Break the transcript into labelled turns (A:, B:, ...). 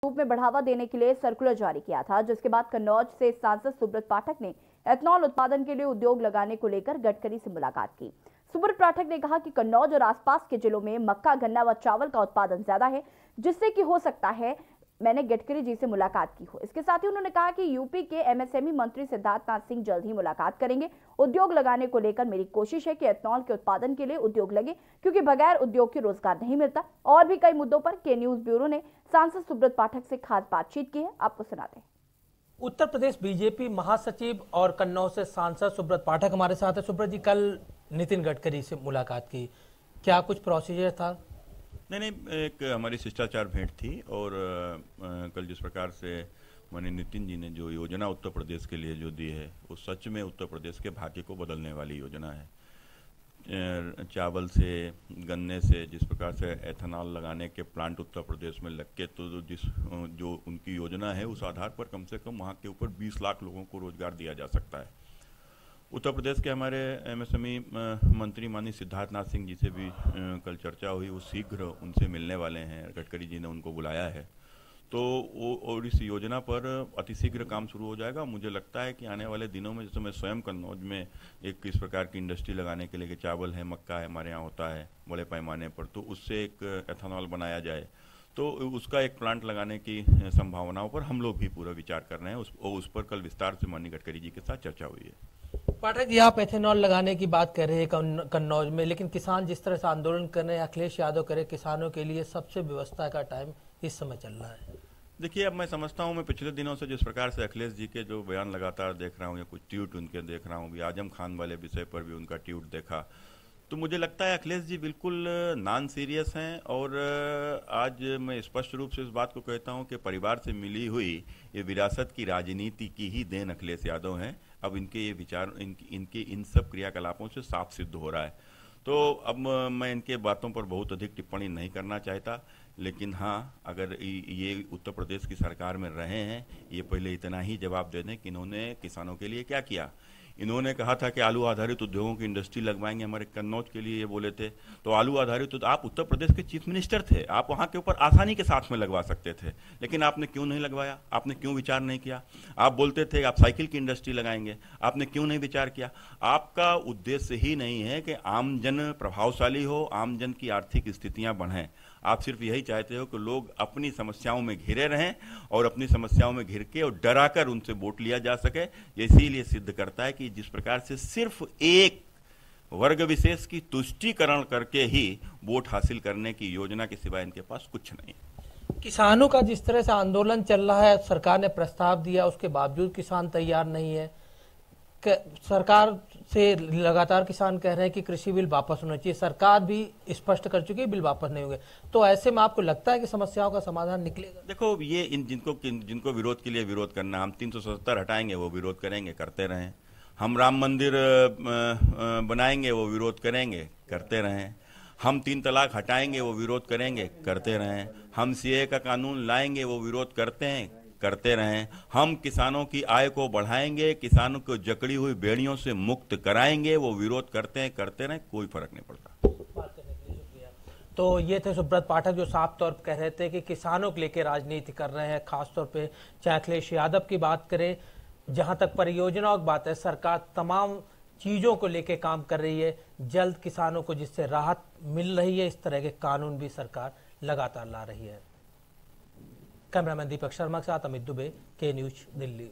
A: रूप में बढ़ावा देने के लिए सर्कुलर जारी किया था, जिसके बाद कन्नौज से सांसद सुब्रत पाठक ने एथनॉल उत्पादन के लिए उद्योग लगाने को लेकर गडकरी से मुलाकात की। सुब्रत पाठक ने कहा कि कन्नौज और आसपास के जिलों में मक्का, गन्ना व चावल का उत्पादन ज्यादा है, जिससे कि हो सकता है मैंने गडकरी जी से मुलाकात की हो। इसके साथ ही उन्होंने कहा कि यूपी के एमएसएमई मंत्री सिद्धार्थनाथ सिंह जल्द ही मुलाकात करेंगे। उद्योग लगाने को लेकर मेरी कोशिश है कि एथनॉल के उत्पादन के लिए उद्योग लगे, क्योंकि बगैर उद्योग के रोजगार नहीं मिलता। और भी कई मुद्दों पर के न्यूज ब्यूरो ने सांसद सुब्रत पाठक से खास बातचीत की है, आपको सुनाते हैं।
B: उत्तर प्रदेश बीजेपी महासचिव और कन्नौज से सांसद सुब्रत पाठक हमारे साथ है। सुब्रत जी, कल नितिन गडकरी से मुलाकात की, क्या कुछ प्रोसीजर था?
C: नहीं, एक हमारी शिष्टाचार भेंट थी और कल जिस प्रकार से माननीय नितिन जी ने जो योजना उत्तर प्रदेश के लिए जो दी है, वो सच में उत्तर प्रदेश के भाग्य को बदलने वाली योजना है। चावल से, गन्ने से जिस प्रकार से एथेनॉल लगाने के प्लांट उत्तर प्रदेश में लग के, तो जो उनकी योजना है उस आधार पर कम से कम वहाँ के ऊपर 20 लाख लोगों को रोजगार दिया जा सकता है। उत्तर प्रदेश के हमारे एमएसएमई मंत्री माननीय सिद्धार्थनाथ सिंह जी से भी कल चर्चा हुई। वो शीघ्र उनसे मिलने वाले हैं, गडकरी जी ने उनको बुलाया है, तो वो और इस योजना पर अतिशीघ्र काम शुरू हो जाएगा। मुझे लगता है कि आने वाले दिनों में, जैसे मैं स्वयं कन्नौज में एक इस प्रकार की इंडस्ट्री लगाने के लिए, कि चावल है, मक्का है, हमारे यहाँ होता है बड़े पैमाने पर, तो उससे एक एथेनॉल बनाया जाए, तो उसका एक प्लांट लगाने की संभावनाओं पर हम लोग भी पूरा विचार कर रहे हैं। उस पर कल विस्तार से माननीय गडकरी जी के साथ चर्चा हुई है।
B: पाठक जी, आप एथेनॉल लगाने की बात कर रहे हैं कन्नौज में, लेकिन किसान जिस तरह से आंदोलन कर रहे हैं, अखिलेश यादव करे, किसानों के लिए सबसे व्यवस्था का टाइम इस समय चल रहा है।
C: देखिए, अब मैं समझता हूँ, मैं पिछले दिनों से जिस प्रकार से अखिलेश जी के जो बयान लगातार देख रहा हूँ या कुछ ट्वीट उनके देख रहा हूँ, भी आजम खान वाले विषय पर भी उनका ट्वीट देखा, तो मुझे लगता है अखिलेश जी बिल्कुल नॉन सीरियस हैं। और आज मैं स्पष्ट रूप से इस बात को कहता हूं कि परिवार से मिली हुई ये विरासत की राजनीति की ही देन अखिलेश यादव हैं। अब इनके ये विचार, इनके इन सब क्रियाकलापों से साफ सिद्ध हो रहा है। तो अब मैं इनके बातों पर बहुत अधिक टिप्पणी नहीं करना चाहता, लेकिन हाँ, अगर ये उत्तर प्रदेश की सरकार में रहे हैं, ये पहले इतना ही जवाब दे दें कि इन्होंने किसानों के लिए क्या किया। इन्होंने कहा था कि आलू आधारित उद्योगों की इंडस्ट्री लगवाएंगे, हमारे कन्नौज के लिए ये बोले थे। तो आलू आधारित, तो आप उत्तर प्रदेश के चीफ मिनिस्टर थे, आप वहां के ऊपर आसानी के साथ में लगवा सकते थे, लेकिन आपने क्यों नहीं लगवाया? आपने क्यों विचार नहीं किया? आप बोलते थे आप साइकिल की इंडस्ट्री लगाएंगे, आपने क्यों नहीं विचार किया? आपका उद्देश्य ही नहीं है कि आम जन प्रभावशाली हो, आम जन की आर्थिक स्थितियां बढ़ें। आप सिर्फ यही चाहते हो कि लोग अपनी समस्याओं में घिरे रहें और अपनी समस्याओं में घिर के और डराकर उनसे वोट लिया जा सके। इसीलिए सिद्ध करता है कि जिस प्रकार से सिर्फ एक वर्ग विशेष की तुष्टीकरण करके ही वोट हासिल करने की योजना के सिवाय इनके पास कुछ नहीं।
B: किसानों का जिस तरह से आंदोलन चल रहा है, सरकार ने प्रस्ताव दिया, उसके बावजूद किसान तैयार नहीं है। सरकार से लगातार किसान कह रहे हैं कि कृषि बिल वापस होना चाहिए, सरकार भी स्पष्ट कर चुकी है बिल वापस नहीं होंगे। तो ऐसे में आपको लगता है कि समस्याओं का समाधान निकलेगा?
C: देखो, ये जिनको विरोध के लिए विरोध करना, हम 377 हटाएंगे वो विरोध करेंगे, करते रहें। हम राम मंदिर बनाएंगे वो विरोध करेंगे, करते रहें। हम 3 तलाक हटाएंगे वो विरोध करेंगे, करते रहें। हम सीए का कानून लाएंगे वो विरोध करते रहें। हम किसानों की आय को बढ़ाएंगे, किसानों को जकड़ी हुई बेड़ियों से मुक्त कराएंगे, वो विरोध करते रहें, कोई फर्क नहीं पड़ता।
B: तो ये थे सुब्रत पाठक, जो साफ तौर पर कह रहे थे कि किसानों को लेकर राजनीति कर रहे हैं। खासतौर पे चाहे अखिलेश यादव की बात करें, जहां तक परियोजनाओं की बात है, सरकार तमाम चीजों को लेकर काम कर रही है। जल्द किसानों को जिससे राहत मिल रही है, इस तरह के कानून भी सरकार लगातार ला रही है। कैमरामैन दीपक शर्मा के साथ अमित दुबे, के न्यूज, दिल्ली।